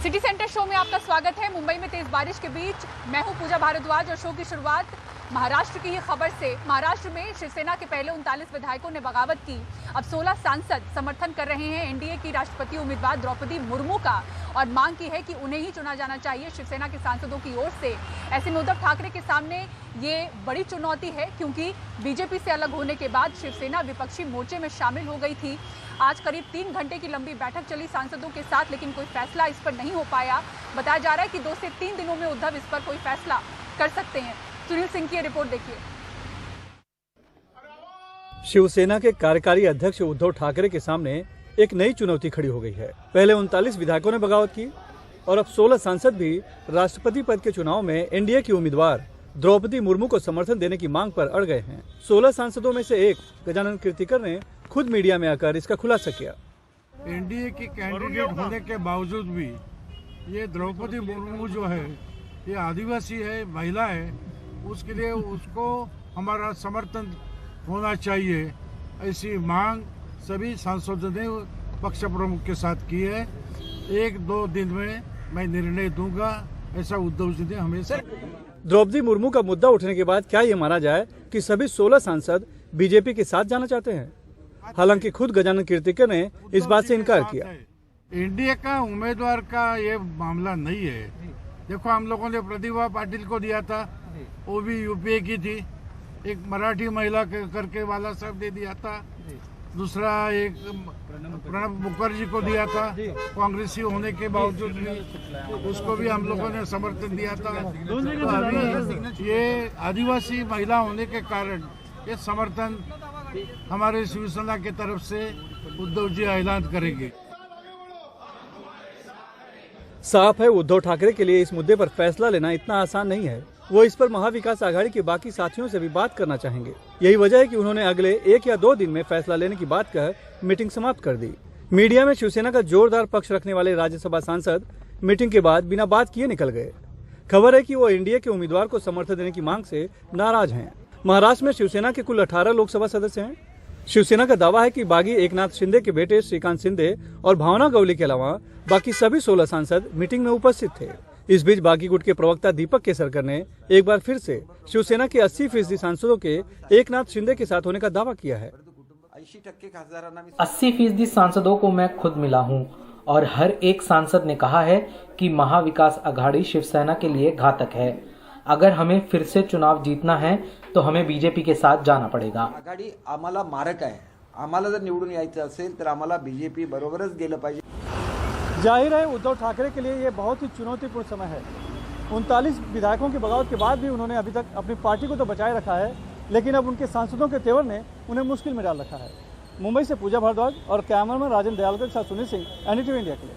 City centre show में आपका स्वागत है। मुंबई में तेज बारिश के बीच मैं हूं पूजा भारद्वाज और शो की शुरुआत महाराष्ट्र की ही खबर से। महाराष्ट्र में शिवसेना के पहले 39 विधायकों ने बगावत की। अब 16 सांसद समर्थन कर रहे हैं एनडीए की राष्ट्रपति उम्मीदवार द्रौपदी मुर्मू का और मांग की है कि उन्हें ही चुना जाना चाहिए शिवसेना के सांसदों की ओर से। ऐसे में उद्धव ठाकरे के सामने ये बड़ी चुनौती है क्योंकि बीजेपी से अलग होने के बाद शिवसेना विपक्षी मोर्चे में शामिल हो गई थी। आज करीब 3 घंटे की लंबी बैठक चली सांसदों के साथ, लेकिन कोई फैसला इस पर नहीं हो पाया। बताया जा रहा है कि 2 से 3 दिनों में उद्धव इस पर कोई फैसला कर सकते हैं। सुनील सिंह की रिपोर्ट देखिए। शिवसेना के कार्यकारी अध्यक्ष उद्धव ठाकरे के सामने एक नई चुनौती खड़ी हो गई है। पहले 39 विधायकों ने बगावत की और अब 16 सांसद भी राष्ट्रपति पद के चुनाव में एनडीए की उम्मीदवार द्रौपदी मुर्मू को समर्थन देने की मांग पर अड़ गए हैं। 16 सांसदों में से एक गजानन कीर्तिकर ने खुद मीडिया में आकर इसका खुलासा किया। एनडीए की कैंडिडेट होने के बावजूद भी ये द्रौपदी मुर्मू जो है, ये आदिवासी है, महिला है, उसके लिए उसको हमारा समर्थन होना चाहिए, ऐसी मांग सभी सांसदों ने पक्ष प्रमुख के साथ की है। 1-2 दिन में मैं निर्णय दूंगा, ऐसा उद्धव जी ने हमेशा। द्रौपदी मुर्मू का मुद्दा उठने के बाद क्या ये माना जाए कि सभी 16 सांसद बीजेपी के साथ जाना चाहते हैं? हालांकि खुद गजानन कीर्तिकर ने इस बात से इनकार किया। एनडीए का उम्मीदवार का ये मामला नहीं है। देखो, हम लोगों ने प्रतिभा पाटिल को दिया था, वो भी यूपीए की थी। एक मराठी महिला करके वाला साहब ने दिया था। दूसरा एक प्रणब मुखर्जी को दिया था, कांग्रेसी होने के बावजूद भी उसको भी हम लोगों ने समर्थन दिया था। तो अभी ये आदिवासी महिला होने के कारण ये समर्थन हमारे शिवसेना की तरफ से उद्धव जी ऐलान करेंगे। साफ है, उद्धव ठाकरे के लिए इस मुद्दे पर फैसला लेना इतना आसान नहीं है। वो इस पर महाविकास आघाड़ी के बाकी साथियों से भी बात करना चाहेंगे। यही वजह है कि उन्होंने अगले 1 या 2 दिन में फैसला लेने की बात कह मीटिंग समाप्त कर दी। मीडिया में शिवसेना का जोरदार पक्ष रखने वाले राज्यसभा सांसद मीटिंग के बाद बिना बात किए निकल गए। खबर है कि वो एनडीए के उम्मीदवार को समर्थन देने की मांग से नाराज हैं। महाराष्ट्र में शिवसेना के कुल 18 लोकसभा सदस्य हैं। शिवसेना का दावा है कि बागी एकनाथ शिंदे के बेटे श्रीकांत शिंदे और भावना गवली के अलावा बाकी सभी 16 सांसद मीटिंग में उपस्थित थे। इस बीच बागी गुट के प्रवक्ता दीपक केसरकर ने एक बार फिर से शिवसेना के 80% सांसदों के एकनाथ शिंदे के साथ होने का दावा किया है। 80% सांसदों को मैं खुद मिला हूं और हर एक सांसद ने कहा है कि महाविकास आघाड़ी शिवसेना के लिए घातक है। अगर हमें फिर से चुनाव जीतना है तो हमें बीजेपी के साथ जाना पड़ेगा। आघाडी आम्हाला मारक आहे। आम्हाला जर निवडून यायचं असेल तर आम्हाला बीजेपी बरोबरच गेलं पाहिजे। जाहिर है, उद्धव ठाकरे के लिए ये बहुत ही चुनौतीपूर्ण समय है। 39 विधायकों की बगावत के बाद भी उन्होंने अभी तक अपनी पार्टी को तो बचाए रखा है, लेकिन अब उनके सांसदों के तेवर ने उन्हें मुश्किल में डाल रखा है। मुंबई से पूजा भारद्वाज और कैमरामैन राजन दयालकर के साथ सुनील सिंह, एनडीटीवी इंडिया के लिए।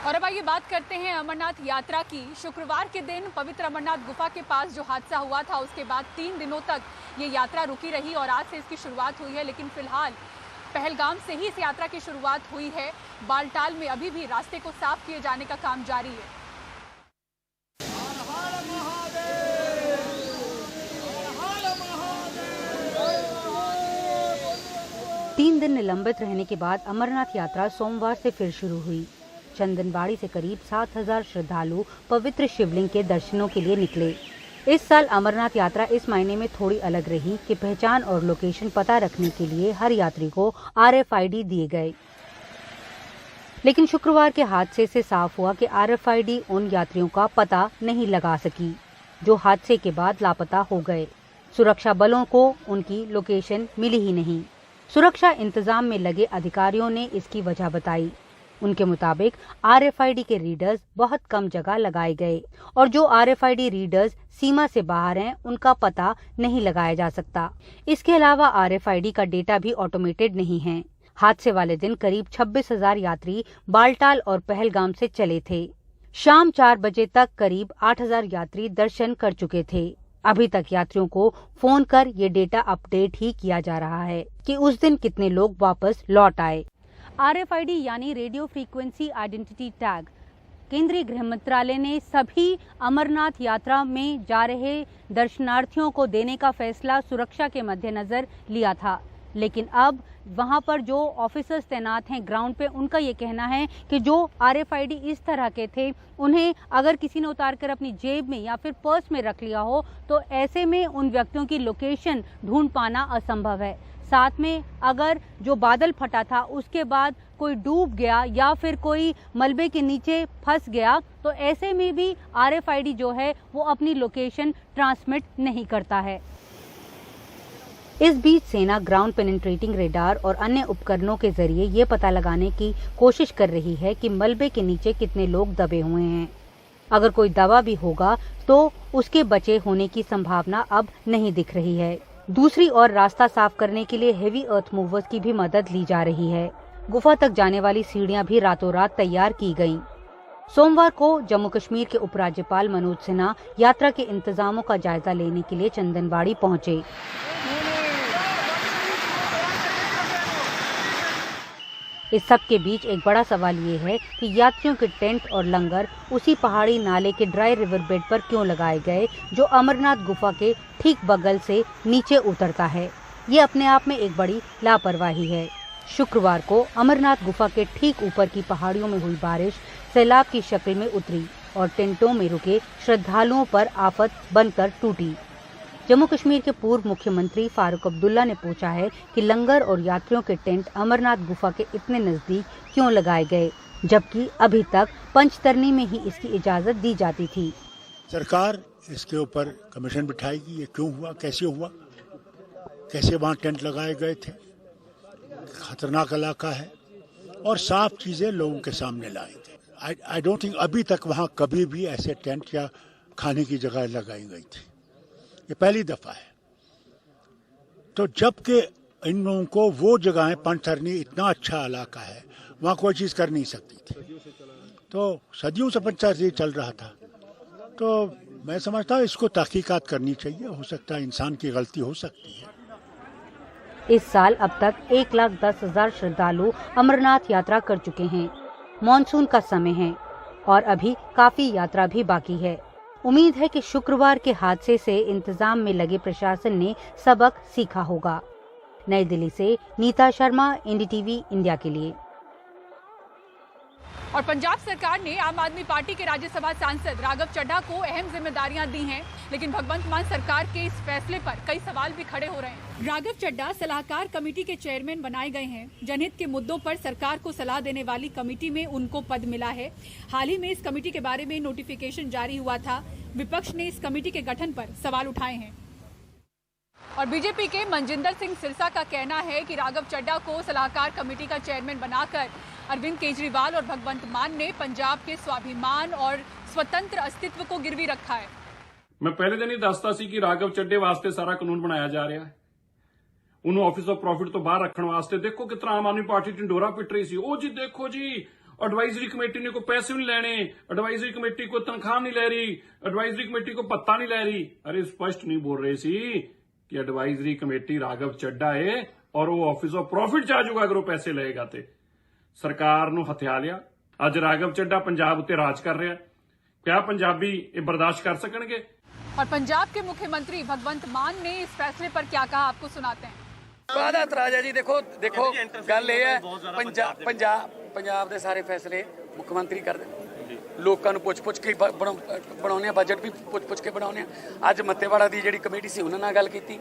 और अब आइए बात करते हैं अमरनाथ यात्रा की। शुक्रवार के दिन पवित्र अमरनाथ गुफा के पास जो हादसा हुआ था, उसके बाद 3 दिनों तक ये यात्रा रुकी रही और आज से इसकी शुरुआत हुई है। लेकिन फिलहाल पहलगाम से ही इस यात्रा की शुरुआत हुई है। बालटाल में अभी भी रास्ते को साफ किए जाने का काम जारी है। 3 दिन निलंबित रहने के बाद अमरनाथ यात्रा सोमवार से फिर शुरू हुई। चंदनबाड़ी से करीब 7,000 श्रद्धालु पवित्र शिवलिंग के दर्शनों के लिए निकले। इस साल अमरनाथ यात्रा इस महीने में थोड़ी अलग रही कि पहचान और लोकेशन पता रखने के लिए हर यात्री को RFID दिए गए। लेकिन शुक्रवार के हादसे से साफ हुआ कि RFID उन यात्रियों का पता नहीं लगा सकी जो हादसे के बाद लापता हो गए। सुरक्षा बलों को उनकी लोकेशन मिली ही नहीं। सुरक्षा इंतजाम में लगे अधिकारियों ने इसकी वजह बताई। उनके मुताबिक RFID के रीडर्स बहुत कम जगह लगाए गए और जो RFID रीडर्स सीमा से बाहर हैं, उनका पता नहीं लगाया जा सकता। इसके अलावा RFID का डेटा भी ऑटोमेटेड नहीं है। हादसे वाले दिन करीब 26,000 यात्री बालटाल और पहलगाम से चले थे। शाम 4 बजे तक करीब 8,000 यात्री दर्शन कर चुके थे। अभी तक यात्रियों को फोन कर ये डेटा अपडेट ही किया जा रहा है कि उस दिन कितने लोग वापस लौट आए। RFID यानी रेडियो फ्रीक्वेंसी आइडेंटिटी टैग केंद्रीय गृह मंत्रालय ने सभी अमरनाथ यात्रा में जा रहे दर्शनार्थियों को देने का फैसला सुरक्षा के मद्देनजर लिया था। लेकिन अब वहां पर जो ऑफिसर्स तैनात हैं ग्राउंड पे, उनका ये कहना है कि जो RFID इस तरह के थे, उन्हें अगर किसी ने उतार कर अपनी जेब में या फिर पर्स में रख लिया हो तो ऐसे में उन व्यक्तियों की लोकेशन ढूंढ पाना असंभव है। साथ में अगर जो बादल फटा था उसके बाद कोई डूब गया या फिर कोई मलबे के नीचे फंस गया तो ऐसे में भी RFID जो है वो अपनी लोकेशन ट्रांसमिट नहीं करता है। इस बीच सेना ग्राउंड पेनिट्रेटिंग रेडार और अन्य उपकरणों के जरिए ये पता लगाने की कोशिश कर रही है कि मलबे के नीचे कितने लोग दबे हुए हैं। अगर कोई दबा भी होगा तो उसके बचे होने की संभावना अब नहीं दिख रही है। दूसरी ओर रास्ता साफ करने के लिए हेवी अर्थ मूवर्स की भी मदद ली जा रही है। गुफा तक जाने वाली सीढ़ियां भी रातों रात तैयार की गईं। सोमवार को जम्मू कश्मीर के उपराज्यपाल मनोज सिन्हा यात्रा के इंतजामों का जायजा लेने के लिए चंदनबाड़ी पहुंचे। इस सब के बीच एक बड़ा सवाल ये है कि यात्रियों के टेंट और लंगर उसी पहाड़ी नाले के ड्राई रिवर बेड पर क्यों लगाए गए जो अमरनाथ गुफा के ठीक बगल से नीचे उतरता है। ये अपने आप में एक बड़ी लापरवाही है। शुक्रवार को अमरनाथ गुफा के ठीक ऊपर की पहाड़ियों में हुई बारिश सैलाब की शक्ल में उतरी और टेंटों में रुके श्रद्धालुओं पर आफत बनकर टूटी। जम्मू कश्मीर के पूर्व मुख्यमंत्री फारूक अब्दुल्ला ने पूछा है कि लंगर और यात्रियों के टेंट अमरनाथ गुफा के इतने नजदीक क्यों लगाए गए, जबकि अभी तक पंचतरनी में ही इसकी इजाजत दी जाती थी। सरकार इसके ऊपर कमीशन बिठाएगी, ये क्यों हुआ, कैसे हुआ, कैसे वहाँ टेंट लगाए गए थे, खतरनाक इलाका है, और साफ चीजें लोगों के सामने लाएंगे। आई डोंट थिंक अभी तक वहाँ कभी भी ऐसे टेंट या खाने की जगह लगाई गई थी। ये पहली दफा है। तो जबकि इन लोगों को वो जगहें, पंचतरनी इतना अच्छा इलाका है, वहाँ कोई चीज कर नहीं सकती थी। तो सदियों से पंचतरनी चल रहा था। तो मैं समझता हूँ इसको तहकीकात करनी चाहिए। हो सकता है इंसान की गलती हो सकती है। इस साल अब तक 1,10,000 श्रद्धालु अमरनाथ यात्रा कर चुके हैं। मॉनसून का समय है और अभी काफी यात्रा भी बाकी है। उम्मीद है कि शुक्रवार के हादसे से इंतजाम में लगे प्रशासन ने सबक सीखा होगा। नई दिल्ली से नीता शर्मा, NDTV इंडिया के लिए। और पंजाब सरकार ने आम आदमी पार्टी के राज्यसभा सांसद राघव चड्ढा को अहम जिम्मेदारियां दी हैं, लेकिन भगवंत मान सरकार के इस फैसले पर कई सवाल भी खड़े हो रहे हैं। राघव चड्ढा सलाहकार कमेटी के चेयरमैन बनाए गए हैं। जनहित के मुद्दों पर सरकार को सलाह देने वाली कमेटी में उनको पद मिला है। हाल ही में इस कमेटी के बारे में नोटिफिकेशन जारी हुआ था। विपक्ष ने इस कमेटी के गठन पर सवाल उठाए हैं और बीजेपी के मनजिंदर सिंह सिरसा का कहना है कि राघव चड्ढा को सलाहकार कमेटी का चेयरमैन बनाकर अरविंद केजरीवाल और भगवंत मान ने पंजाब के स्वाभिमान और स्वतंत्र अस्तित्व को गिरवी रखा है। मैं पहले दिन ही दसता सी कि राघव चड्ढे वास्ते सारा कानून बनाया जा रहा है। उन्होंने ऑफिस ऑफ प्रॉफिट तो बाहर रखने वास्ते देखो कितना आम आदमी पार्टी ढिंडोरा पिट रही सी। ओ जी देखो जी, एडवाइजरी कमेटी ने कोई पैसे नहीं लेने, एडवाइजरी कमेटी को तनख्वाह नहीं ले रही, एडवाइजरी कमेटी को पत्ता नहीं ले रही। अरे स्पष्ट नहीं बोल रहे सी कि एडवाइजरी कमेटी राघव चड्ढा है और वो ऑफिस ऑफ प्रॉफिट जा जाऊगा अगर वो पैसे लेगा। तो सरकार ਨੂੰ ਹਥਿਆ ਲਿਆ। ਅੱਜ ਰਾਘਵ ਚੱਡਾ ਪੰਜਾਬ ਉੱਤੇ ਰਾਜ कर रहा है। क्या पंजाबी ये बर्दाश्त कर सकणगे? और पंजाब के मुख्यमंत्री भगवंत मान ने इस फैसले पर क्या कहा, आपको सुनाते हैं। ਕਾਹਦਾ ਇਤਰਾਜ਼ ਹੈ ਜੀ? ਦੇਖੋ ਗੱਲ ਇਹ ਹੈ, ਪੰਜਾਬ ਦੇ ਸਾਰੇ ਫੈਸਲੇ ਮੁੱਖ ਮੰਤਰੀ ਕਰਦੇ ਨੇ। ਲੋਕਾਂ ਨੂੰ ਪੁੱਛ ਕੇ ਬਣਾਉਂਦੇ ਆ, ਬਜਟ ਵੀ ਪੁੱਛ ਕੇ ਬਣਾਉਂਦੇ ਆ। ਅੱਜ ਮੱਤੇਵਾੜਾ ਦੀ ਜਿਹੜੀ ਕਮੇਟੀ ਸੀ ਉਹਨਾਂ ਨਾਲ ਗੱਲ ਕੀਤੀ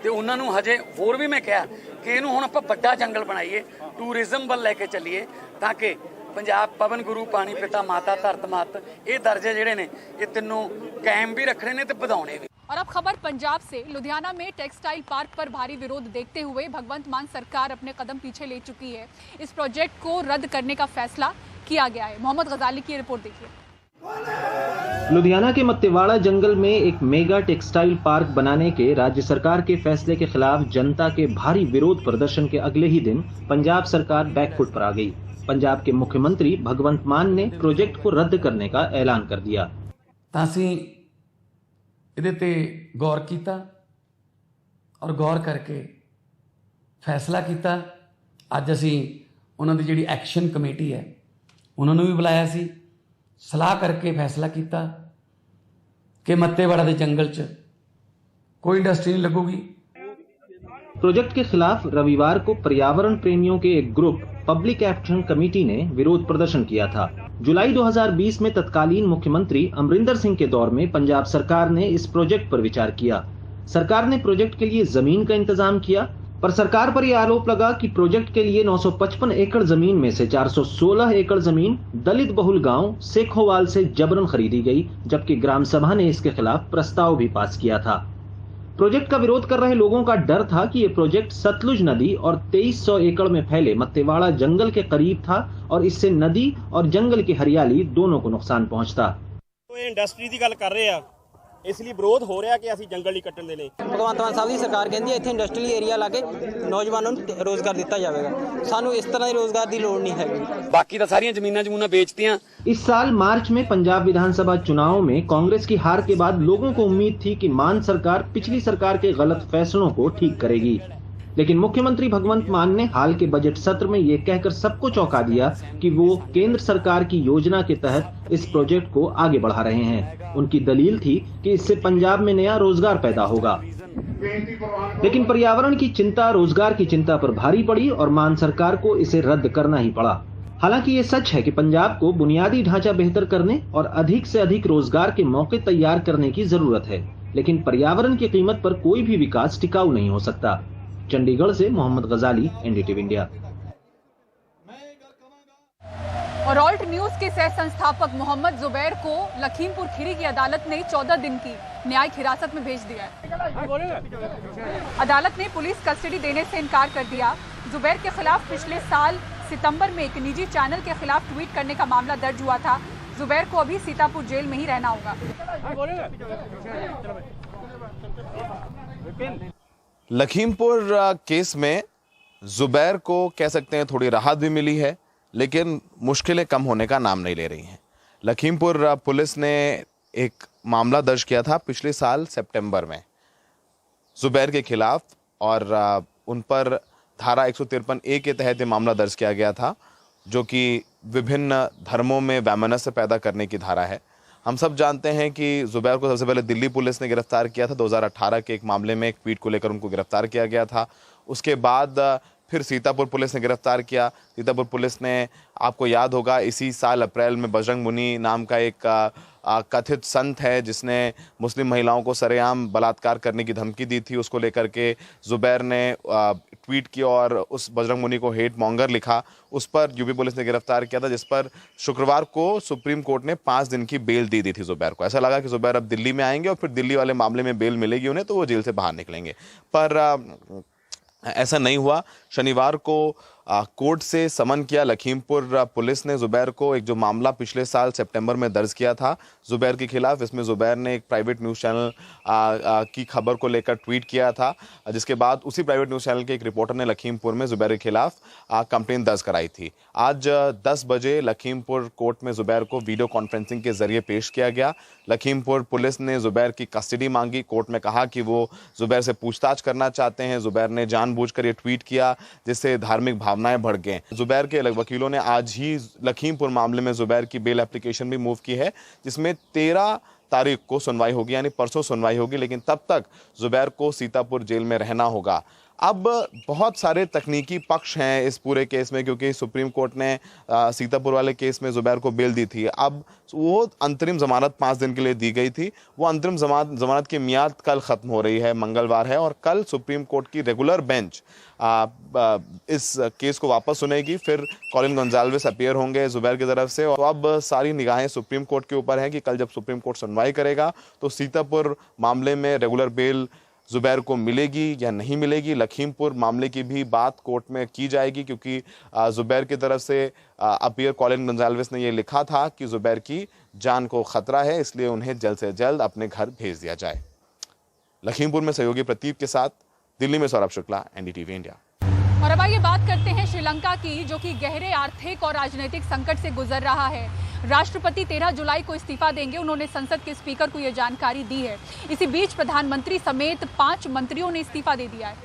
ਤੇ ਉਹਨਾਂ ਨੂੰ ਹਜੇ ਹੋਰ ਵੀ ਮੈਂ ਕਿਹਾ ਕਿ ਇਹਨੂੰ ਹੁਣ ਆਪਾਂ ਵੱਡਾ ਜੰਗਲ ਬਣਾਈਏ, ਟੂਰਿਜ਼ਮ ਵੱਲ ਲੈ ਕੇ ਚੱਲੀਏ ਤਾਂ ਕਿ ਪੰਜਾਬ ਪਵਨ ਗੁਰੂ ਪਾਣੀ ਪਿਤਾ ਮਾਤਾ ਧਰਤ ਮਾਤ ਇਹ ਦਰਜੇ ਜਿਹੜੇ ਨੇ ਇਹ ਤਿੰਨੋਂ ਕਾਇਮ ਵੀ ਰੱਖਣੇ ਨੇ ਤੇ ਵਧਾਉਣੇ ਵੀ। और अब खबर पंजाब से। लुधियाना में टेक्सटाइल पार्क पर भारी विरोध देखते हुए भगवंत मान सरकार अपने कदम पीछे ले चुकी है। इस प्रोजेक्ट को रद्द करने का फैसला किया गया है। मोहम्मद गजाली की रिपोर्ट देखिए। लुधियाना के मत्तेवाड़ा जंगल में एक मेगा टेक्सटाइल पार्क बनाने के राज्य सरकार के फैसले के खिलाफ जनता के भारी विरोध प्रदर्शन के अगले ही दिन पंजाब सरकार बैकफुट पर आ गई। पंजाब के मुख्यमंत्री भगवंत मान ने प्रोजेक्ट को रद्द करने का ऐलान कर दिया। ਇਹਦੇ ਤੇ ਗੌਰ ਕੀਤਾ ਔਰ ਗੌਰ ਕਰਕੇ ਫੈਸਲਾ ਕੀਤਾ। ਅੱਜ ਅਸੀਂ ਉਹਨਾਂ ਦੀ ਜਿਹੜੀ ਐਕਸ਼ਨ ਕਮੇਟੀ ਹੈ ਉਹਨਾਂ ਨੂੰ ਵੀ ਬੁਲਾਇਆ ਸੀ, ਸਲਾਹ ਕਰਕੇ ਫੈਸਲਾ ਕੀਤਾ ਕਿ ਮੱਤੇਵਾੜਾ ਦੇ ਜੰਗਲ 'ਚ ਕੋਈ ਇੰਡਸਟਰੀ ਨਹੀਂ ਲੱਗੂਗੀ। प्रोजेक्ट के खिलाफ रविवार को पर्यावरण प्रेमियों के एक ग्रुप पब्लिक एक्शन कमेटी ने विरोध प्रदर्शन किया था। जुलाई 2020 में तत्कालीन मुख्यमंत्री अमरिंदर सिंह के दौर में पंजाब सरकार ने इस प्रोजेक्ट पर विचार किया। सरकार ने प्रोजेक्ट के लिए जमीन का इंतजाम किया, पर सरकार पर यह आरोप लगा कि प्रोजेक्ट के लिए 955 एकड़ जमीन में से 416 एकड़ जमीन दलित बहुल गांव सेखोवाल से जबरन खरीदी गई, जबकि ग्राम सभा ने इसके खिलाफ प्रस्ताव भी पास किया था। प्रोजेक्ट का विरोध कर रहे लोगों का डर था कि ये प्रोजेक्ट सतलुज नदी और 2300 एकड़ में फैले मत्तेवाड़ा जंगल के करीब था और इससे नदी और जंगल की हरियाली दोनों को नुकसान पहुंचता। तो इंडस्ट्री की गल कर रहे हैं, इसलिए विरोध हो रहा कि ਅਸੀਂ ਜੰਗਲ ਨਹੀਂ ਕੱਟਣ ਦੇਣੇ। ਭਗਵੰਤ ਮਾਨ ਸਾਹਿਬ ਦੀ ਸਰਕਾਰ ਕਹਿੰਦੀ ਹੈ ਇੱਥੇ ਇੰਡਸਟਰੀਅਲ ਏਰੀਆ ਲਾ ਕੇ ਨੌਜਵਾਨਾਂ ਨੂੰ ਰੋਜ਼ਗਾਰ ਦਿੱਤਾ ਜਾਵੇਗਾ। ਸਾਨੂੰ ਇਸ ਤਰ੍ਹਾਂ ਦੇ ਰੋਜ਼ਗਾਰ ਦੀ ਲੋੜ ਨਹੀਂ ਹੈਗੀ। ਬਾਕੀ ਤਾਂ ਸਾਰੀਆਂ ਜ਼ਮੀਨਾਂ ਵੇਚਤੀਆਂ। इस साल मार्च में पंजाब विधानसभा चुनाव में कांग्रेस की हार के बाद लोगों को उम्मीद थी कि मान सरकार पिछली सरकार के गलत फैसलों को ठीक करेगी, लेकिन मुख्यमंत्री भगवंत मान ने हाल के बजट सत्र में ये कहकर सबको चौंका दिया कि वो केंद्र सरकार की योजना के तहत इस प्रोजेक्ट को आगे बढ़ा रहे हैं। उनकी दलील थी कि इससे पंजाब में नया रोजगार पैदा होगा, लेकिन पर्यावरण की चिंता रोजगार की चिंता पर भारी पड़ी और मान सरकार को इसे रद्द करना ही पड़ा। हालांकि ये सच है कि पंजाब को बुनियादी ढांचा बेहतर करने और अधिक से अधिक रोजगार के मौके तैयार करने की जरूरत है, लेकिन पर्यावरण की कीमत पर कोई भी विकास टिकाऊ नहीं हो सकता। चंडीगढ़ से मोहम्मद गजाली, एनडीटीवी इंडिया। और ऑल्ट न्यूज के सह संस्थापक मोहम्मद जुबैर को लखीमपुर खीरी की अदालत ने 14 दिन की न्यायिक हिरासत में भेज दिया है। अदालत ने पुलिस कस्टडी देने से इनकार कर दिया। जुबैर के खिलाफ पिछले साल सितंबर में एक निजी चैनल के खिलाफ ट्वीट करने का मामला दर्ज हुआ था। जुबैर को अभी सीतापुर जेल में ही रहना होगा। लखीमपुर केस में जुबैर को कह सकते हैं थोड़ी राहत भी मिली है, लेकिन मुश्किलें कम होने का नाम नहीं ले रही हैं। लखीमपुर पुलिस ने एक मामला दर्ज किया था पिछले साल सितंबर में जुबैर के खिलाफ, और उन पर धारा 153A के तहत ये मामला दर्ज किया गया था, जो कि विभिन्न धर्मों में वैमनस्य पैदा करने की धारा है। हम सब जानते हैं कि जुबैर को सबसे पहले दिल्ली पुलिस ने गिरफ्तार किया था। 2018 के एक मामले में एक ट्वीट को लेकर उनको गिरफ्तार किया गया था। उसके बाद फिर सीतापुर पुलिस ने गिरफ्तार किया। सीतापुर पुलिस ने, आपको याद होगा, इसी साल अप्रैल में बजरंग मुनि नाम का एक कथित संत है जिसने मुस्लिम महिलाओं को सरेआम बलात्कार करने की धमकी दी थी। उसको लेकर के जुबैर ने ट्वीट किया और उस बजरंग मुनि को हेट मॉन्गर लिखा। उस पर यूपी पुलिस ने गिरफ्तार किया था, जिस पर शुक्रवार को सुप्रीम कोर्ट ने 5 दिन की बेल दे दी थी जुबैर को। ऐसा लगा कि जुबैर अब दिल्ली में आएंगे और फिर दिल्ली वाले मामले में बेल मिलेगी उन्हें, तो वो जेल से बाहर निकलेंगे, पर ऐसा नहीं हुआ। शनिवार को कोर्ट से समन किया लखीमपुर पुलिस ने जुबैर को, एक जो मामला पिछले साल सितंबर में दर्ज किया था जुबैर के खिलाफ। इसमें जुबैर ने एक प्राइवेट न्यूज़ चैनल की खबर को लेकर ट्वीट किया था, जिसके बाद उसी प्राइवेट न्यूज़ चैनल के एक रिपोर्टर ने लखीमपुर में जुबैर के खिलाफ कंप्लेंट दर्ज कराई थी। आज 10 बजे लखीमपुर कोर्ट में जुबैर को वीडियो कॉन्फ्रेंसिंग के जरिए पेश किया गया। लखीमपुर पुलिस ने जुबैर की कस्टडी मांगी। कोर्ट में कहा कि वो जुबैर से पूछताछ करना चाहते हैं। जुबैर ने जानबूझकर ये ट्वीट किया जिससे धार्मिक भावनाएं बढ़ गए। जुबैर के वकीलों ने आज ही लखीमपुर मामले में जुबैर की बेल एप्लीकेशन भी मूव की है, जिसमें 13 तारीख को सुनवाई होगी, यानी परसों सुनवाई होगी, लेकिन तब तक जुबैर को सीतापुर जेल में रहना होगा। अब बहुत सारे तकनीकी पक्ष हैं इस पूरे केस में, क्योंकि सुप्रीम कोर्ट ने सीतापुर वाले केस में जुबैर को बेल दी थी। अब वो अंतरिम जमानत 5 दिन के लिए दी गई थी, वो अंतरिम जमानत की मियाद कल ख़त्म हो रही है, मंगलवार है, और कल सुप्रीम कोर्ट की रेगुलर बेंच इस केस को वापस सुनेगी। फिर कॉलिन गोंजाल्विस अपीयर होंगे जुबैर की तरफ से। तो अब सारी निगाहें सुप्रीम कोर्ट के ऊपर हैं कि कल जब सुप्रीम कोर्ट सुनवाई करेगा तो सीतापुर मामले में रेगुलर बेल जुबैर को मिलेगी या नहीं मिलेगी। लखीमपुर मामले की भी बात कोर्ट में की जाएगी, क्योंकि जुबैर की तरफ से अपीयर कॉलिन गोंजाल्विस ने ये लिखा था कि जुबैर की जान को खतरा है, इसलिए उन्हें जल्द से जल्द अपने घर भेज दिया जाए। लखीमपुर में सहयोगी प्रतीप के साथ दिल्ली में सौरभ शुक्ला, एनडीटीवी इंडिया। और अब आइए बात करते हैं श्रीलंका की, जो कि गहरे आर्थिक और राजनीतिक संकट से गुजर रहा है। राष्ट्रपति 13 जुलाई को इस्तीफा देंगे, उन्होंने संसद के स्पीकर को यह जानकारी दी है। इसी बीच प्रधानमंत्री समेत 5 मंत्रियों ने इस्तीफा दे दिया है।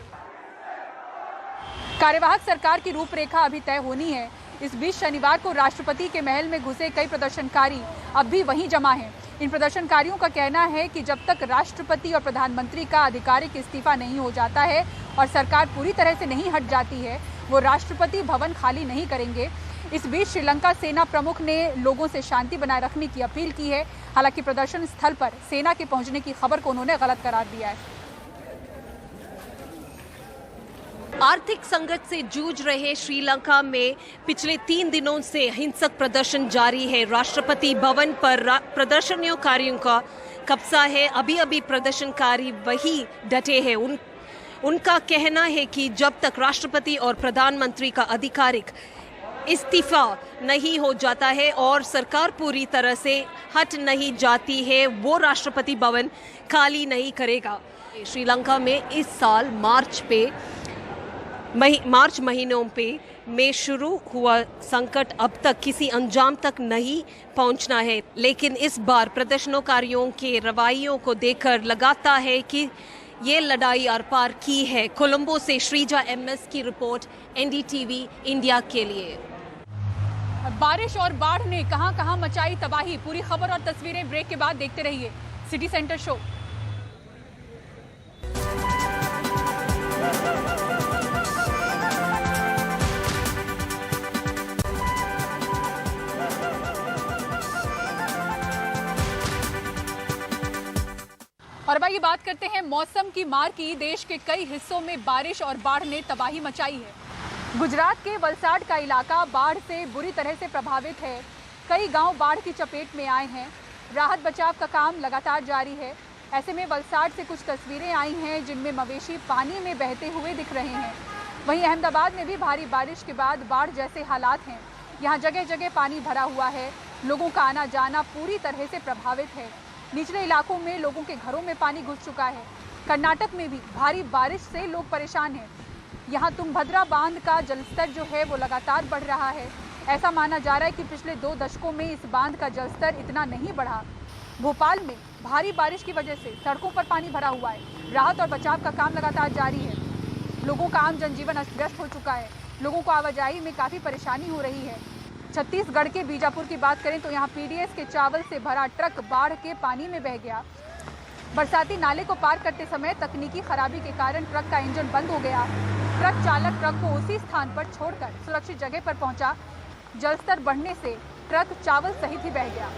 कार्यवाहक सरकार की रूपरेखा अभी तय होनी है। इस बीच शनिवार को राष्ट्रपति के महल में घुसे कई प्रदर्शनकारी अब भी वहीं जमा हैं। इन प्रदर्शनकारियों का कहना है कि जब तक राष्ट्रपति और प्रधानमंत्री का आधिकारिक इस्तीफा नहीं हो जाता है और सरकार पूरी तरह से नहीं हट जाती है, वो राष्ट्रपति भवन खाली नहीं करेंगे। इस बीच श्रीलंका सेना प्रमुख ने लोगों से शांति बनाए रखने की अपील की है। हालांकि प्रदर्शन स्थल पर सेना के पहुंचने की खबर को उन्होंने गलत करार दिया है। आर्थिक संकट से जूझ रहे श्रीलंका में पिछले 3 दिनों से हिंसक प्रदर्शन जारी है। राष्ट्रपति भवन पर प्रदर्शनकारियों का कब्जा है। अभी प्रदर्शनकारी वही डटे हैं। उनका कहना है कि जब तक राष्ट्रपति और प्रधानमंत्री का आधिकारिक इस्तीफा नहीं हो जाता है और सरकार पूरी तरह से हट नहीं जाती है, वो राष्ट्रपति भवन खाली नहीं करेगा। श्रीलंका में इस साल मार्च महीनों में शुरू हुआ संकट अब तक किसी अंजाम तक नहीं पहुंचना है, लेकिन इस बार प्रदर्शनकारियों के रवैयों को देखकर लगाता है कि ये लड़ाई आर पार की है। कोलंबो से श्रीजा MS की रिपोर्ट NDTV इंडिया के लिए। बारिश और बाढ़ ने कहां-कहां मचाई तबाही, पूरी खबर और तस्वीरें ब्रेक के बाद देखते रहिए सिटी सेंटर शो। और अब ये बात करते हैं मौसम की मार की। देश के कई हिस्सों में बारिश और बाढ़ ने तबाही मचाई है। गुजरात के वलसाड का इलाका बाढ़ से बुरी तरह से प्रभावित है। कई गांव बाढ़ की चपेट में आए हैं। राहत बचाव का काम लगातार जारी है। ऐसे में वलसाड से कुछ तस्वीरें आई हैं जिनमें मवेशी पानी में बहते हुए दिख रहे हैं। वहीं अहमदाबाद में भी भारी बारिश के बाद बाढ़ जैसे हालात हैं। यहाँ जगह जगह पानी भरा हुआ है। लोगों का आना जाना पूरी तरह से प्रभावित है। निचले इलाकों में लोगों के घरों में पानी घुस चुका है। कर्नाटक में भी भारी बारिश से लोग परेशान हैं। यहाँ तुंगभद्रा बांध का जलस्तर जो है वो लगातार बढ़ रहा है। ऐसा माना जा रहा है कि पिछले 2 दशकों में इस बांध का जलस्तर इतना नहीं बढ़ा। भोपाल में भारी बारिश की वजह से सड़कों पर पानी भरा हुआ है। राहत और बचाव का काम लगातार जारी है। लोगों का आम जनजीवन अस्त व्यस्त हो चुका है। लोगों को आवाजाही में काफ़ी परेशानी हो रही है। छत्तीसगढ़ के बीजापुर की बात करें तो यहाँ PDS के चावल से भरा ट्रक बाढ़ के पानी में बह गया। बरसाती नाले को पार करते समय तकनीकी खराबी के कारण ट्रक का इंजन बंद हो गया। ट्रक चालक ट्रक को उसी स्थान पर छोड़कर सुरक्षित जगह पर पहुंचा। जलस्तर बढ़ने से ट्रक चावल सहित ही बह गया।